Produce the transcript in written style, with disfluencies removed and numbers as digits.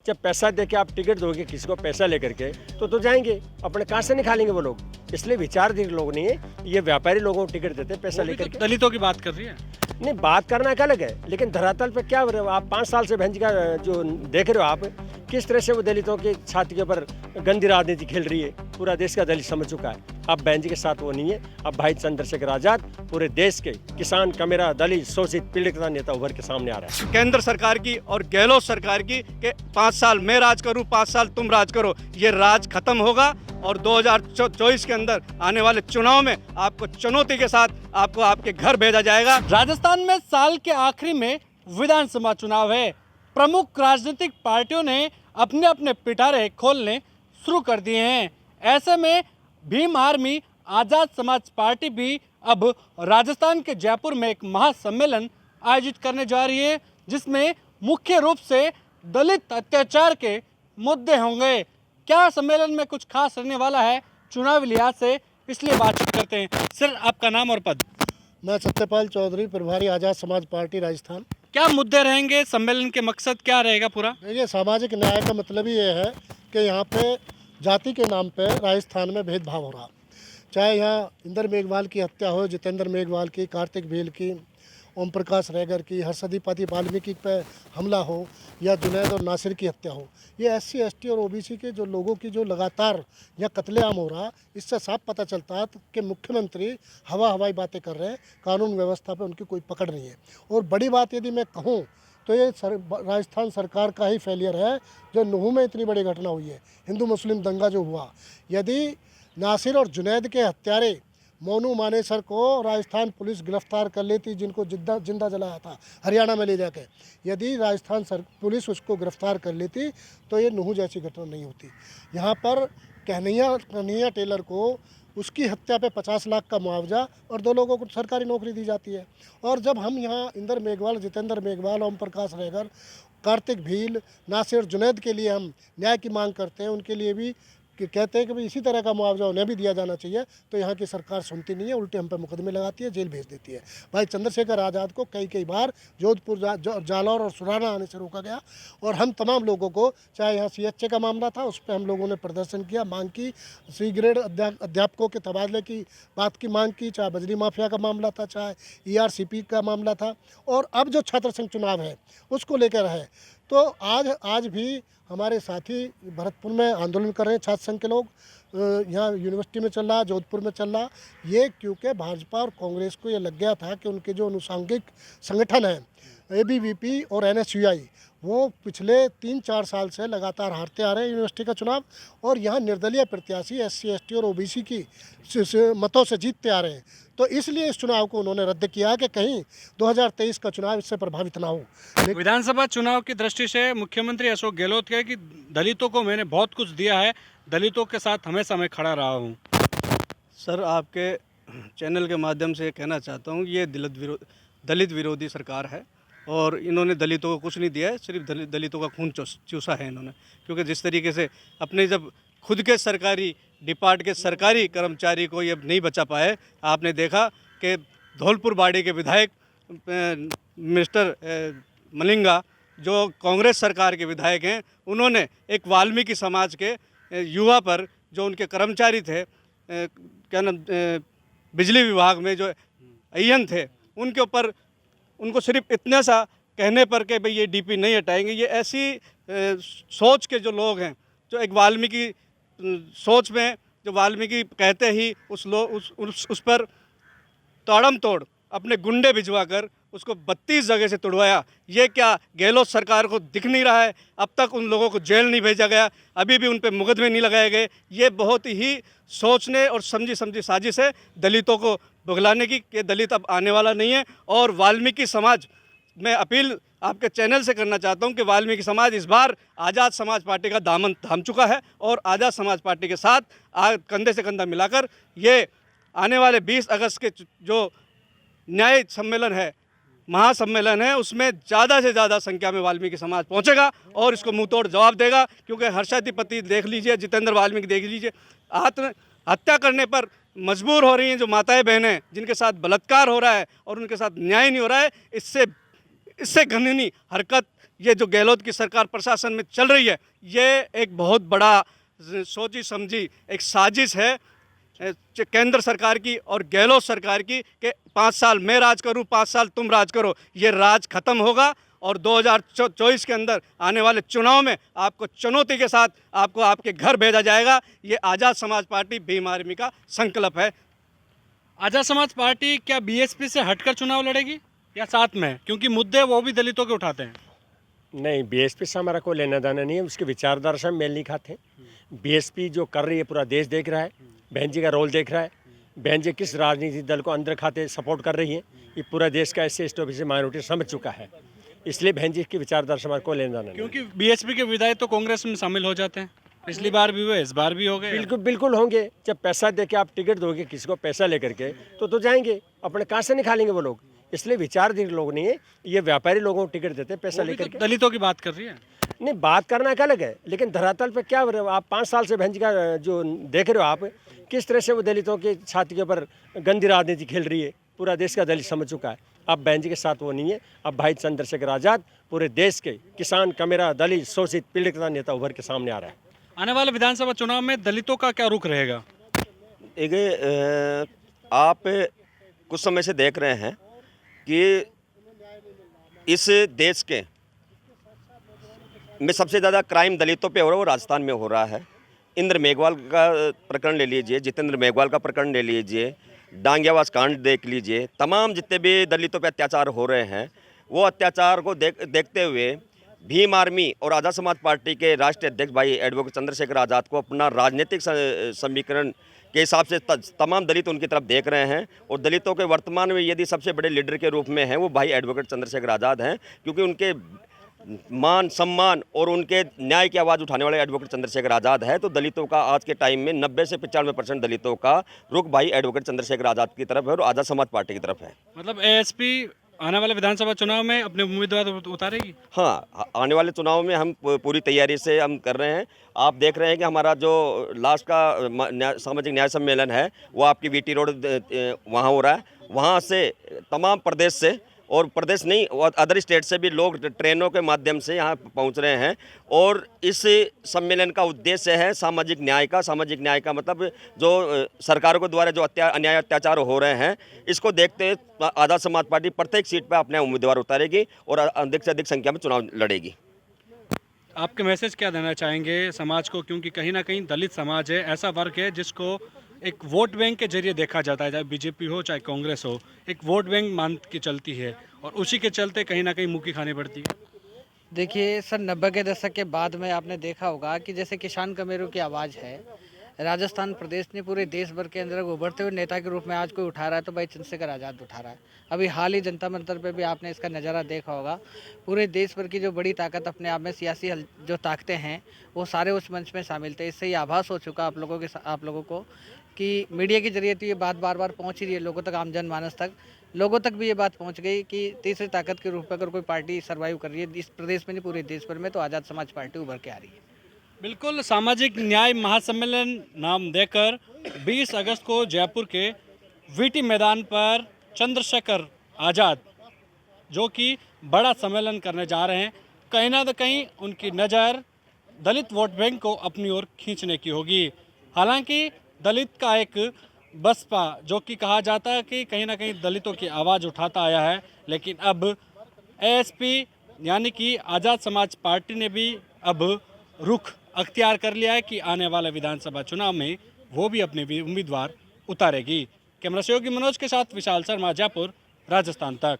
जब पैसा दे के आप टिकट दोगे किसी को पैसा लेकर के तो जाएंगे, अपने कहाँ से निकालेंगे वो लोग। इसलिए विचारधीन लोग नहीं है, ये व्यापारी लोगों को टिकट देते हैं पैसा वो भी लेकर तो के। दलितों की बात कर रही है। नहीं, बात करना एक अलग है, लेकिन धरातल पे क्या हो रहा है, आप 5 साल से भंज का जो देख रहे हो आप, किस तरह से वो दलितों की छाती के ऊपर गंदी राजनीति खेल रही है। पूरा देश का दलित समझ चुका है, अब बहन जी के साथ वो नहीं है। अब भाई चंद्रशेखर आजाद पूरे देश के किसान का मेरा दलित शोषित पीड़ित का नेता उभर के सामने आ रहा है। केंद्र सरकार की और गहलोत सरकार की कि 5 साल मैं राज करूं, 5 साल तुम राज करो, ये राज खत्म होगा और 2024 के अंदर आने वाले चुनाव में आपको चुनौती के साथ आपको आपके घर भेजा जाएगा। राजस्थान में साल के आखिरी में विधानसभा चुनाव है। प्रमुख राजनीतिक पार्टियों ने अपने अपने पिटारे खोलने शुरू कर दिए हैं। ऐसे में भीम आर्मी आजाद समाज पार्टी भी अब राजस्थान के जयपुर में एक महासम्मेलन आयोजित करने जा रही है, जिसमें मुख्य रूप से दलित अत्याचार के मुद्दे होंगे। क्या सम्मेलन में कुछ खास रहने वाला है चुनावी लिहाज से, इसलिए बातचीत करते हैं। सर, आपका नाम और पद? मैं सत्यपाल चौधरी, प्रभारी आज़ाद समाज पार्टी राजस्थान। क्या मुद्दे रहेंगे, सम्मेलन के मकसद क्या रहेगा पूरा? देखिए, सामाजिक न्याय का मतलब ही ये है कि यहाँ पे जाति के नाम पे राजस्थान में भेदभाव हो रहा। चाहे यहाँ इंदर मेघवाल की हत्या हो, जितेंद्र मेघवाल की, कार्तिक भील की, ओम प्रकाश रैगर की, हर्षदीपति वाल्मीकि पे हमला हो, या जुनैद और नासिर की हत्या हो, ये SC ST और OBC के जो लोगों की जो लगातार यहाँ कत्लेआम हो रहा, इससे साफ पता चलता है कि मुख्यमंत्री हवाई बातें कर रहे हैं, कानून व्यवस्था पे उनकी कोई पकड़ नहीं है। और बड़ी बात यदि मैं कहूँ तो ये राजस्थान सरकार का ही फेलियर है जो नूह में इतनी बड़ी घटना हुई है, हिंदू मुस्लिम दंगा जो हुआ। यदि नासिर और जुनैद के हत्यारे मोनू मानेसर को राजस्थान पुलिस गिरफ्तार कर लेती, जिनको जिंदा जलाया था हरियाणा में ले जाके, यदि राजस्थान पुलिस उसको गिरफ्तार कर लेती तो ये नूह जैसी घटना नहीं होती। यहाँ पर कन्हैया टेलर को उसकी हत्या पे 50 लाख का मुआवजा और 2 लोगों को सरकारी नौकरी दी जाती है। और जब हम यहाँ इंदर मेघवाल, जितेंद्र मेघवाल, ओम प्रकाश रैगर, कार्तिक भील, नासिर, जुनैद के लिए हम न्याय की मांग करते हैं, उनके लिए भी कहते हैं कि भाई इसी तरह का मुआवजा उन्हें भी दिया जाना चाहिए, तो यहाँ की सरकार सुनती नहीं है, उल्टे हम पे मुकदमे लगाती है, जेल भेज देती है। भाई चंद्रशेखर आज़ाद को कई बार जोधपुर, जालौर और सुराना आने से रोका गया। और हम तमाम लोगों को, चाहे यहाँ CHA का मामला था, उस पर हम लोगों ने प्रदर्शन किया, मांग की, C ग्रेड अध्यापकों के तबादले की बात की मांग की, चाहे बजरी माफिया का मामला था, चाहे ERCP का मामला था, और अब जो छात्र संघ चुनाव है उसको लेकर है। तो आज भी हमारे साथी भरतपुर में आंदोलन कर रहे हैं, छात्र संघ के लोग, यहाँ यूनिवर्सिटी में चल रहा, जोधपुर में चल रहा। ये क्योंकि भाजपा और कांग्रेस को ये लग गया था कि उनके जो अनुसांगिक संगठन हैं ABVP और NSUI, वो पिछले 3-4 साल से लगातार हारते आ रहे हैं यूनिवर्सिटी का चुनाव, और यहाँ निर्दलीय प्रत्याशी SC ST और OBC की मतों से जीतते आ रहे हैं। तो इसलिए इस चुनाव को उन्होंने रद्द किया कि कहीं 2023 का चुनाव इससे प्रभावित ना हो। विधानसभा चुनाव की दृष्टि से मुख्यमंत्री अशोक गहलोत कहे कि दलितों को मैंने बहुत कुछ दिया है, दलितों के साथ हमेशा मैं खड़ा रहा हूँ। सर, आपके चैनल के माध्यम से कहना चाहता हूँ, ये दलित विरोधी सरकार है और इन्होंने दलितों को कुछ नहीं दिया है, सिर्फ दलितों का खून चूसा है इन्होंने। क्योंकि जिस तरीके से अपने जब खुद के सरकारी डिपार्ट के सरकारी कर्मचारी को ये नहीं बचा पाए, आपने देखा कि धौलपुर बाड़ी के विधायक मिस्टर मलिंगा, जो कांग्रेस सरकार के विधायक हैं, उन्होंने एक वाल्मीकि समाज के युवा पर, जो उनके कर्मचारी थे, क्या नाम, बिजली विभाग में जो अय्यन थे, उनके ऊपर उनको सिर्फ इतना सा कहने पर कि भाई ये DP नहीं हटाएंगे, ये ऐसी सोच के जो लोग हैं, जो एक वाल्मीकि सोच में, जो वाल्मीकि कहते ही उस पर ताड़म-तोड़ अपने गुंडे भिजवा कर उसको 32 जगह से तुड़वाया। ये क्या गहलोत सरकार को दिख नहीं रहा है? अब तक उन लोगों को जेल नहीं भेजा गया, अभी भी उन पे मुकदमे नहीं लगाए गए। ये बहुत ही सोचने और समझी साजिश है दलितों को भुगलाने की, कि दलित अब आने वाला नहीं है। और वाल्मीकि समाज, मैं अपील आपके चैनल से करना चाहता हूं कि वाल्मीकि समाज इस बार आज़ाद समाज पार्टी का दामन थाम चुका है और आज़ाद समाज पार्टी के साथ कंधे से कंधा मिलाकर ये आने वाले 20 अगस्त के जो न्याय सम्मेलन है, महासम्मेलन है, उसमें ज़्यादा से ज़्यादा संख्या में वाल्मीकि समाज पहुंचेगा और इसको मुंह तोड़ जवाब देगा। क्योंकि हर्षदीपति देख लीजिए, जितेंद्र वाल्मीकि देख लीजिए, आत्महत्या करने पर मजबूर हो रही हैं जो माताएं बहनें, जिनके साथ बलात्कार हो रहा है और उनके साथ न्याय नहीं हो रहा है। इससे घृणनीय हरकत ये जो गहलोत की सरकार प्रशासन में चल रही है, ये एक बहुत बड़ा सोची समझी एक साजिश है केंद्र सरकार की और गहलोत सरकार की कि 5 साल मैं राज करूं, 5 साल तुम राज करो। ये राज खत्म होगा और 2024 के अंदर आने वाले चुनाव में आपको चुनौती के साथ आपको आपके घर भेजा जाएगा। ये आज़ाद समाज पार्टी भीम आर्मी का संकल्प है। आज़ाद समाज पार्टी क्या बीएसपी से हटकर चुनाव लड़ेगी या साथ में, क्योंकि मुद्दे वो भी दलितों के उठाते हैं? नहीं, बीएसपी से हमारा कोई लेना देना नहीं है, उसकी विचारधारा से हम मेल नहीं खाते। बीएसपी जो कर रही है पूरा देश देख रहा है, बहन जी का रोल देख रहा है, बहन जी किस राजनीतिक दल को अंदर खाते सपोर्ट कर रही है, ये पूरा देश का SC ST OBC माइनॉरिटी समझ चुका है। इसलिए बहन जी की विचारधारा से हमारा कोई लेना देना नहीं। क्योंकि बीएसपी के विधायक तो कांग्रेस में शामिल हो जाते हैं, पिछली बार भी हुए, इस बार भी हो गए। बिल्कुल बिल्कुल होंगे। जब पैसा दे के आप टिकट दोगे किसी को पैसा लेकर के तो जाएंगे, अपने कहाँ से निकालेंगे वो लोग। इसलिए विचारधीन लोग नहीं है, ये व्यापारी लोगों को टिकट देते हैं पैसा वो भी लेकर तो के। दलितों की बात कर रही है। नहीं, बात करना क्या अलग है, लेकिन धरातल पे क्या हो रहा है? आप 5 साल से बहन जी का जो देख रहे हो आप, किस तरह से वो दलितों की छाती के ऊपर गंदी राजनीति खेल रही है। पूरा देश का दलित समझ चुका है। अब बहन जी के साथ वो नहीं है। अब भाई चंद्रशेखर आज़ाद पूरे देश के किसान, कमेरा, दलित, शोषित, पीड़ित नेता उभर के सामने आ रहा है। आने वाले विधानसभा चुनाव में दलितों का क्या रुख रहेगा? आप कुछ समय से देख रहे हैं कि इस देश के में सबसे ज़्यादा क्राइम दलितों पे हो रहा है, वो राजस्थान में हो रहा है। इंद्र मेघवाल का प्रकरण ले लीजिए, जितेंद्र मेघवाल का प्रकरण ले लीजिए, डांगियावास कांड देख लीजिए, तमाम जितने भी दलितों पे अत्याचार हो रहे हैं, वो अत्याचार को देखते हुए भीम आर्मी और आज़ाद समाज पार्टी के राष्ट्रीय अध्यक्ष भाई एडवोकेट चंद्रशेखर आज़ाद को अपना राजनीतिक समीकरण के हिसाब से तमाम दलित उनकी तरफ देख रहे हैं। और दलितों के वर्तमान में यदि सबसे बड़े लीडर के रूप में हैं वो भाई एडवोकेट चंद्रशेखर आज़ाद हैं, क्योंकि उनके मान सम्मान और उनके न्याय की आवाज़ उठाने वाले एडवोकेट चंद्रशेखर आज़ाद है। तो दलितों का आज के टाइम में 90 से 95% दलितों का रुख भाई एडवोकेट चंद्रशेखर आज़ाद की तरफ है और आज़ाद समाज पार्टी की तरफ है। मतलब ASP आने वाले विधानसभा चुनाव में अपने उम्मीदवार उतारेगी? हाँ, आने वाले चुनाव में हम पूरी तैयारी से हम कर रहे हैं। आप देख रहे हैं कि हमारा जो लास्ट का सामाजिक न्याय सम्मेलन है वो आपकी VT रोड वहाँ हो रहा है। वहाँ से तमाम प्रदेश से और प्रदेश नहीं अदर स्टेट से भी लोग ट्रेनों के माध्यम से यहाँ पहुँच रहे हैं। और इस सम्मेलन का उद्देश्य है सामाजिक न्याय का। सामाजिक न्याय का मतलब जो सरकारों के द्वारा जो अन्याय अत्याचार हो रहे हैं, इसको देखते हुए आज़ाद समाज पार्टी प्रत्येक सीट पर अपने उम्मीदवार उतारेगी और अधिक से अधिक संख्या में चुनाव लड़ेगी। आपके मैसेज क्या देना चाहेंगे समाज को, क्योंकि कहीं ना कहीं दलित समाज है, ऐसा वर्ग है जिसको एक वोट बैंक के जरिए देखा जाता है, चाहे बीजेपी हो चाहे कांग्रेस हो, एक वोट बैंक मान के चलती है और उसी के चलते कहीं ना कहीं मुक्की खानी पड़ती है। देखिए सर, 90 के दशक के बाद में आपने देखा होगा कि जैसे किसान कमेरों की आवाज़ है, राजस्थान प्रदेश ने पूरे देश भर के अंदर उभरते हुए नेता के रूप में आज कोई उठा रहा है तो भाई चंद्रशेखर आज़ाद उठा रहा है। अभी हाल ही जनता मंतर पे भी आपने इसका नज़ारा देखा होगा। पूरे देश भर की जो बड़ी ताकत अपने आप में सियासी जो ताकतें हैं वो सारे उस मंच में शामिल थे। इससे ये आभास हो चुका आप लोगों को कि मीडिया के जरिए तो ये बात बार बार पहुँच ही रही है लोगों तक, आम जनमानस तक। लोगों तक भी ये बात पहुंच गई कि तीसरी ताकत के रूप में अगर कोई पार्टी सर्वाइव कर रही है इस प्रदेश में नहीं पूरे देश भर में, तो आज़ाद समाज पार्टी उभर के आ रही है। बिल्कुल, सामाजिक न्याय महासम्मेलन नाम देकर 20 अगस्त को जयपुर के VT मैदान पर चंद्रशेखर आज़ाद जो कि बड़ा सम्मेलन करने जा रहे हैं, कहीं ना कहीं उनकी नज़र दलित वोट बैंक को अपनी ओर खींचने की होगी। हालांकि दलित का एक बसपा जो कि कहा जाता है कि कहीं ना कहीं दलितों की आवाज़ उठाता आया है, लेकिन अब ASP यानी कि आज़ाद समाज पार्टी ने भी अब रुख अख्तियार कर लिया है कि आने वाले विधानसभा चुनाव में वो भी अपने भी उम्मीदवार उतारेगी। कैमरा सहयोगी मनोज के साथ विशाल शर्मा, जयपुर, राजस्थान तक।